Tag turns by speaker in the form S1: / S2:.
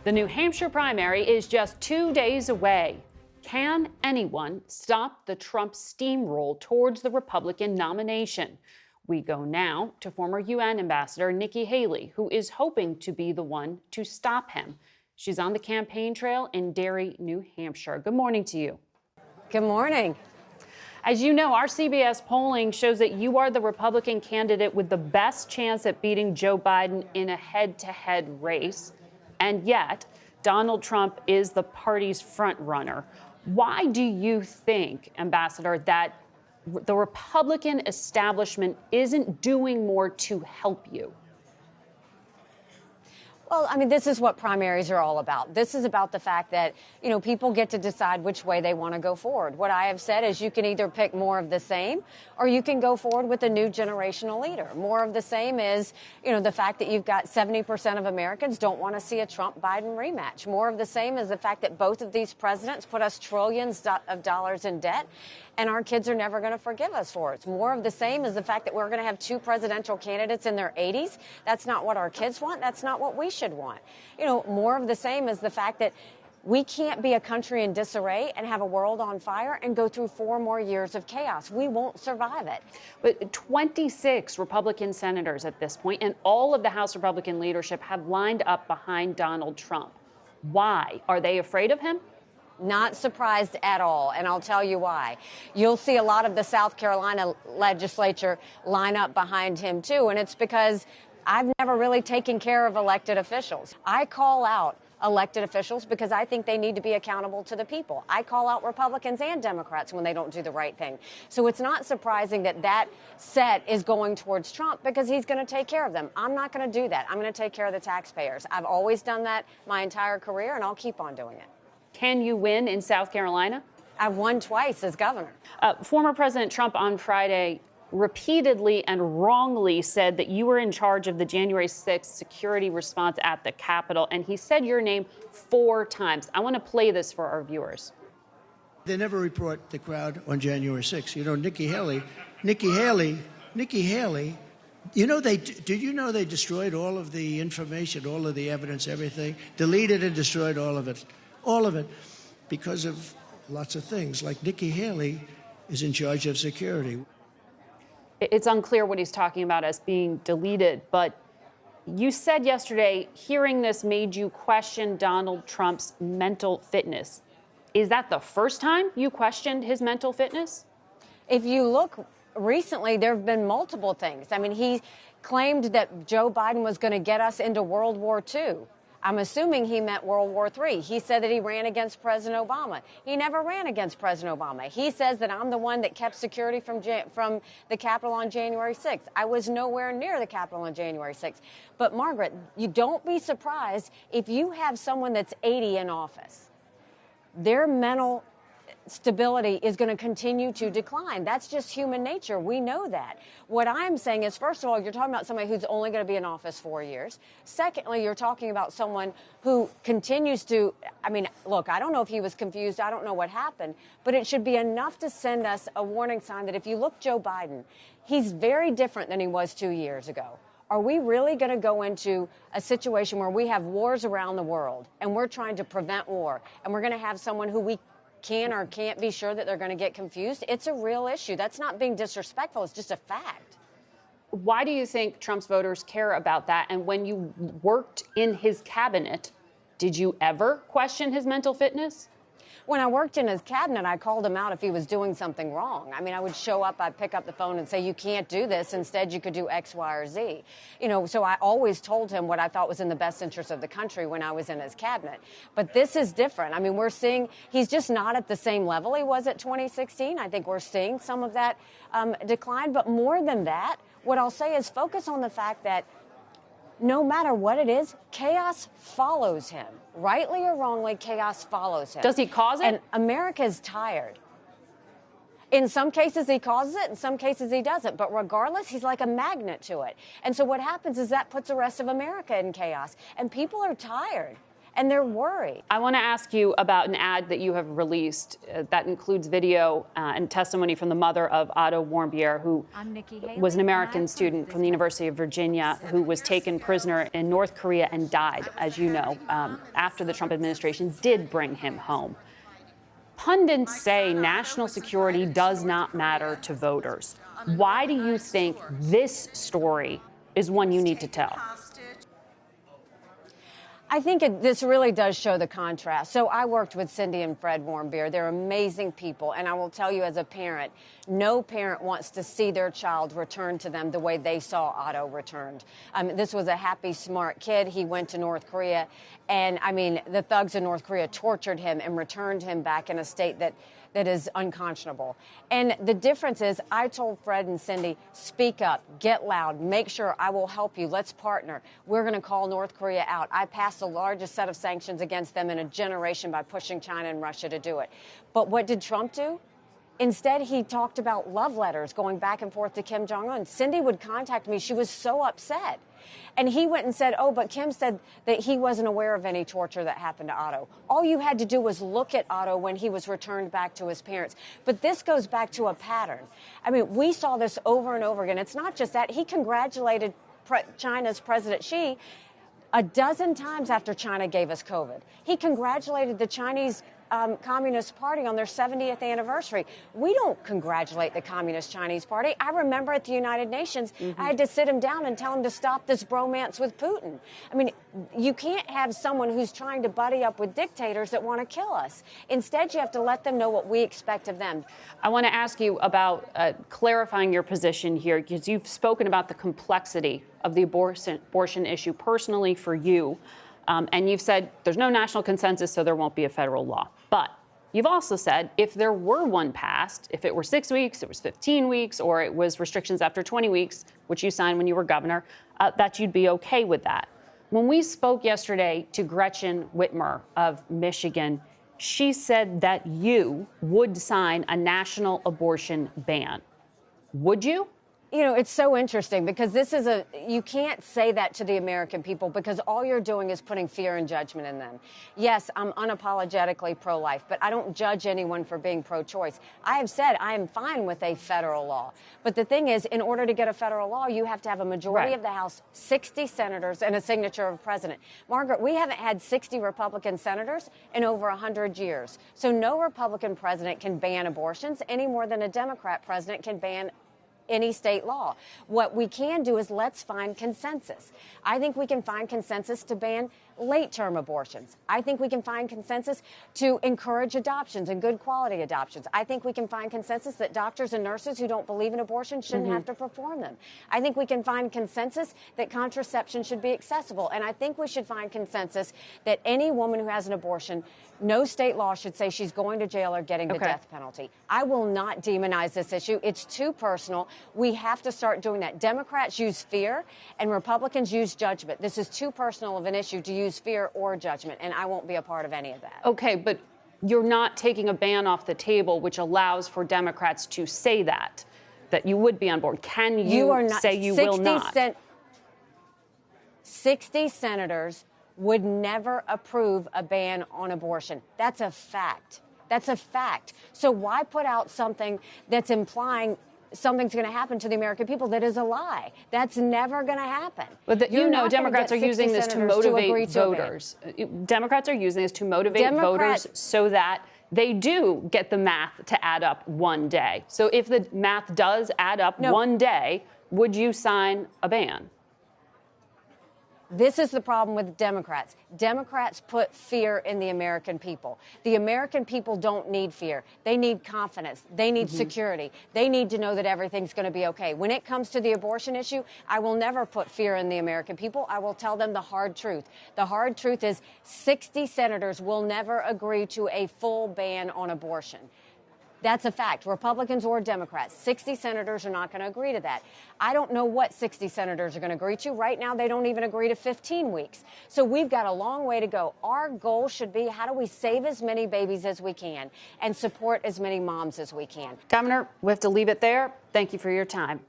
S1: The New Hampshire primary is just 2 days away. Can anyone stop the Trump steamroll towards the Republican nomination? We go now to former UN Ambassador Nikki Haley, who is hoping to be the one to stop him. She's on the campaign trail in Derry, New Hampshire. Good morning to you.
S2: Good morning.
S1: As you know, our CBS polling shows that you are the Republican candidate with the best chance at beating Joe Biden in a head-to-head race. And yet, Donald Trump is the party's front runner. Why do you think, Ambassador, that the Republican establishment isn't doing more to help you?
S2: Well, I mean, this is what primaries are all about. This is about the fact that, people get to decide which way they want to go forward. What I have said is you can either pick more of the same or you can go forward with a new generational leader. More of the same is, the fact that you've got 70% of Americans don't want to see a Trump-Biden rematch. More of the same is the fact that both of these presidents put us trillions of dollars in debt, and our kids are never going to forgive us for it. More of the same is the fact that we're going to have two presidential candidates in their 80s. That's not what our kids want. That's not what we should want. More of the same is the fact that we can't be a country in disarray and have a world on fire and go through 4 more years of chaos. We won't survive it.
S1: But 26 Republican senators at this point, and all of the House Republican leadership have lined up behind Donald Trump. Why? Are they afraid of him?
S2: Not surprised at all, and I'll tell you why. You'll see a lot of the South Carolina legislature line up behind him, too, and it's because I've never really taken care of elected officials. I call out elected officials because I think they need to be accountable to the people. I call out Republicans and Democrats when they don't do the right thing. So it's not surprising that that set is going towards Trump because he's going to take care of them. I'm not going to do that. I'm going to take care of the taxpayers. I've always done that my entire career, and I'll keep on doing it.
S1: Can you win in South Carolina?
S2: I've won twice as governor.
S1: Former President Trump on Friday repeatedly and wrongly said that you were in charge of the January 6th security response at the Capitol, and he said your name 4 times. I want to play this for our viewers.
S3: They never report the crowd on January 6th. Nikki Haley, did you know they destroyed all of the information, all of the evidence, everything? Deleted and destroyed all of it, because of lots of things. Like Nikki Haley is in charge of security.
S1: It's unclear what he's talking about as being deleted, but you said yesterday hearing this made you question Donald Trump's mental fitness. Is that the first time you questioned his mental fitness?
S2: If you look recently, there have been multiple things. I mean, he claimed that Joe Biden was going to get us into World War II. I'm assuming he meant World War III. He said that he ran against President Obama. He never ran against President Obama. He says that I'm the one that kept security from the Capitol on January 6th. I was nowhere near the Capitol on January 6th. But, Margaret, you don't be surprised if you have someone that's 80 in office. Their mental stability is going to continue to decline. That's just human nature. We know that. What I'm saying is, first of all, you're talking about somebody who's only going to be in office 4 years. Secondly, you're talking about someone who continues to, look, I don't know if he was confused. I don't know what happened, but it should be enough to send us a warning sign that if you look Joe Biden, he's very different than he was 2 years ago. Are we really going to go into a situation where we have wars around the world and we're trying to prevent war, and we're going to have someone who we can or can't be sure that they're going to get confused? It's a real issue. That's not being disrespectful. It's just a fact.
S1: Why do you think Trump's voters care about that? And when you worked in his cabinet, did you ever question his mental fitness?
S2: When I worked in his cabinet, I called him out if he was doing something wrong. I would show up, I'd pick up the phone and say, you can't do this. Instead, you could do X, Y, or Z. So I always told him what I thought was in the best interest of the country when I was in his cabinet. But this is different. We're seeing he's just not at the same level he was at 2016. I think we're seeing some of that decline. But more than that, what I'll say is focus on the fact that no matter what it is, chaos follows him. Rightly or wrongly, chaos follows him.
S1: Does he cause it?
S2: And America's tired. In some cases, he causes it. In some cases, he doesn't. But regardless, he's like a magnet to it. And so what happens is that puts the rest of America in chaos. And people are tired. and they're worried.
S1: I want to ask you about an ad that you have released that includes video and testimony from the mother of Otto Warmbier, who was an American student from the University of Virginia who was taken prisoner in North Korea and died, as you know, after the Trump administration did bring him home. Pundits say national security does not matter to voters. Why do you think this story is one you need to tell?
S2: I think this really does show the contrast. So I worked with Cindy and Fred Warmbier. They're amazing people. And I will tell you as a parent, no parent wants to see their child return to them the way they saw Otto returned. This was a happy, smart kid. He went to North Korea. And, I mean, the thugs in North Korea tortured him and returned him back in a state that is unconscionable. And the difference is I told Fred and Cindy, speak up, get loud, make sure I will help you. Let's partner. We're going to call North Korea out. I passed the largest set of sanctions against them in a generation by pushing China and Russia to do it. But what did Trump do? Instead, he talked about love letters going back and forth to Kim Jong-un. Cindy would contact me. She was so upset. And he went and said, oh, but Kim said that he wasn't aware of any torture that happened to Otto. All you had to do was look at Otto when he was returned back to his parents. But this goes back to a pattern. I mean, we saw this over and over again. It's not just that. He congratulated China's President Xi a dozen times after China gave us COVID. He congratulated the Chinese Communist Party on their 70th anniversary. We don't congratulate the Communist Chinese Party. I remember at the United Nations, I had to sit him down and tell him to stop this bromance with Putin. I mean, you can't have someone who's trying to buddy up with dictators that want to kill us. Instead, you have to let them know what we expect of them.
S1: I want to ask you about clarifying your position here, because you've spoken about the complexity of the abortion issue personally for you. And you've said there's no national consensus, so there won't be a federal law. But you've also said if there were one passed, if it were 6 weeks, it was 15 weeks, or it was restrictions after 20 weeks, which you signed when you were governor, that you'd be okay with that. When we spoke yesterday to Gretchen Whitmer of Michigan, she said that you would sign a national abortion ban. Would you?
S2: You know, it's so interesting because you can't say that to the American people because all you're doing is putting fear and judgment in them. Yes, I'm unapologetically pro-life, but I don't judge anyone for being pro-choice. I have said I am fine with a federal law. But the thing is, in order to get a federal law, you have to have a majority of the House, 60 senators, and a signature of a president. Margaret, we haven't had 60 Republican senators in over 100 years. So no Republican president can ban abortions any more than a Democrat president can ban any state law. What we can do is let's find consensus. I think we can find consensus to ban late-term abortions. I think we can find consensus to encourage adoptions and good quality adoptions. I think we can find consensus that doctors and nurses who don't believe in abortion shouldn't have to perform them. I think we can find consensus that contraception should be accessible. And I think we should find consensus that any woman who has an abortion, no state law should say she's going to jail or getting the death penalty. I will not demonize this issue. It's too personal. We have to start doing that. Democrats use fear and Republicans use judgment. This is too personal of an issue to use fear or judgment, and I won't be a part of any of that.
S1: Okay, but you're not taking a ban off the table, which allows for Democrats to say that you would be on board. Can you say you will not?
S2: 60 senators would never approve a ban on abortion. That's a fact. That's a fact. So why put out something that's implying something's going to happen to the American people that is a lie? That's never going to happen.
S1: But Democrats are using this to motivate voters. Democrats are using this to motivate voters so that they do get the math to add up one day. So if the math does add up one day, would you sign a ban?
S2: This is the problem with Democrats. Democrats put fear in the American people. The American people don't need fear. They need confidence. They need security. They need to know that everything's going to be okay. When it comes to the abortion issue, I will never put fear in the American people. I will tell them the hard truth. The hard truth is 60 senators will never agree to a full ban on abortion. That's a fact. Republicans or Democrats, 60 senators are not going to agree to that. I don't know what 60 senators are going to agree to. Right now, they don't even agree to 15 weeks. So we've got a long way to go. Our goal should be how do we save as many babies as we can and support as many moms as we can.
S1: Governor, we have to leave it there. Thank you for your time.